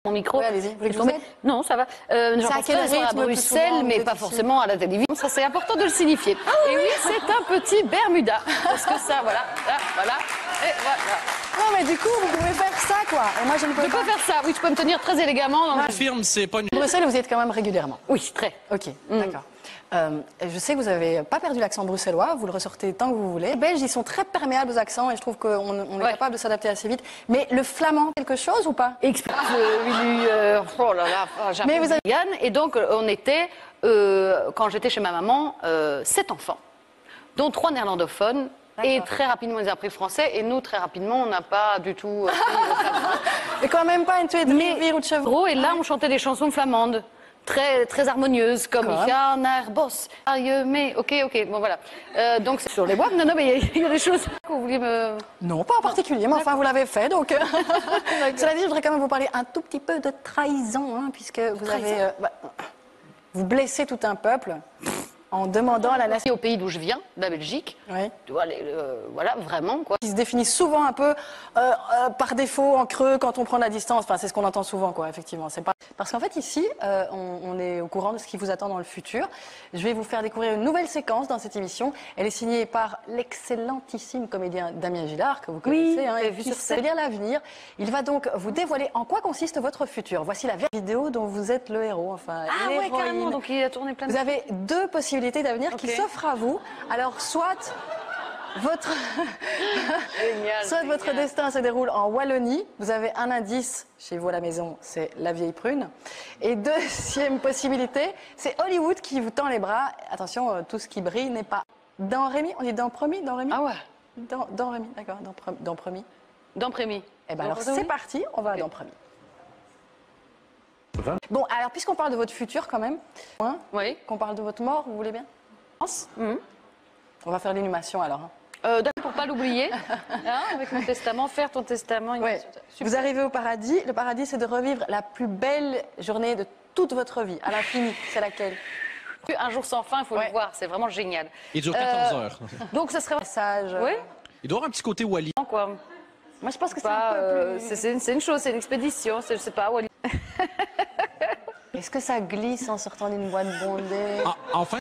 Mon micro. Oui, allez-y. Vous voulez que je vous aide ? Non, ça va. C'est à quel rythme à Bruxelles, mais pas forcément à la télévision. Ça, c'est important de le signifier. Et oui, c'est un petit Bermuda. Parce que ça, voilà, là, voilà, et voilà. Non, mais du coup, vous pouvez faire ça, quoi. Et moi, je ne peux Je pas. peux faire ça. Oui, je peux me tenir très élégamment. Dans le... Firme, c'est pas une... Bruxelles, vous y êtes quand même régulièrement. Oui, très. Ok, d'accord. Je sais que vous n'avez pas perdu l'accent bruxellois, vous le ressortez tant que vous voulez. Les Belges, ils sont très perméables aux accents et je trouve qu'on est capable de s'adapter assez vite. Mais le flamand, quelque chose ou pas ? Explique. Oh là là, j'ai Mais vous avez... Yann. Et donc, on était, quand j'étais chez ma maman, 7 enfants, dont 3 néerlandophones. Et très rapidement, ils ont appris le français. Et nous, très rapidement, on n'a pas du tout appris le flamand. Mais quand même pas une tuée de rivière ou de chevaux. Et là, on chantait des chansons flamandes. Très, très harmonieuses, comme Ga naar Bos, mais ok, bon voilà. Donc c'est sur les bois. Non, mais il y a des choses que vous vouliez me... Non, pas en particulier, mais enfin vous l'avez fait, donc... Cela dit, je voudrais quand même vous parler un tout petit peu de trahison, hein, puisque vous avez... vous blessez tout un peuple en demandant à la nation... Au pays d'où je viens, la Belgique, tu vois, voilà, vraiment, quoi. Qui se définit souvent un peu par défaut, en creux, quand on prend la distance. Enfin, c'est ce qu'on entend souvent, quoi, effectivement. C'est pas... Parce qu'en fait, ici, on est au courant de ce qui vous attend dans le futur. Je vais vous faire découvrir une nouvelle séquence dans cette émission. Elle est signée par l'excellentissime comédien Damien Gillard, que vous connaissez, hein, et qui sait lire l'avenir. Il va donc vous dévoiler en quoi consiste votre futur. Voici la vidéo dont vous êtes le héros, enfin, l'héroïne. Ouais, carrément, donc il a tourné plein de... Vous avez 2 possibilités d'avenir qui s'offrent à vous. Alors, soit... Votre, soit votre destin se déroule en Wallonie, vous avez un indice chez vous à la maison, c'est la vieille prune. Et deuxième possibilité, c'est Hollywood qui vous tend les bras. Attention, tout ce qui brille n'est pas dans Rémi. On dit dans Promis, dans Rémi. Ah ouais. Dans Rémi, d'accord, dans Promis. Dans Prémis. Eh bien alors c'est parti, on va dans Promis. Bon, alors puisqu'on parle de votre futur quand même, qu'on parle de votre mort, vous voulez bien? On va faire l'inhumation alors. D'accord, pour pas l'oublier, hein, avec mon testament, faire ton testament. Vous arrivez au paradis. Le paradis, c'est de revivre la plus belle journée de toute votre vie, à l'infini. C'est laquelle? Un jour sans fin, il faut le voir, c'est vraiment génial. Il dure 14 heures. Donc ça serait... Message. Oui. Il doit avoir un petit côté Wally. Quoi. Moi, je pense que c'est un peu plus... C'est une chose, c'est une expédition, je sais pas, Wally. Est-ce que ça glisse en sortant d'une boîte bondée? Enfin,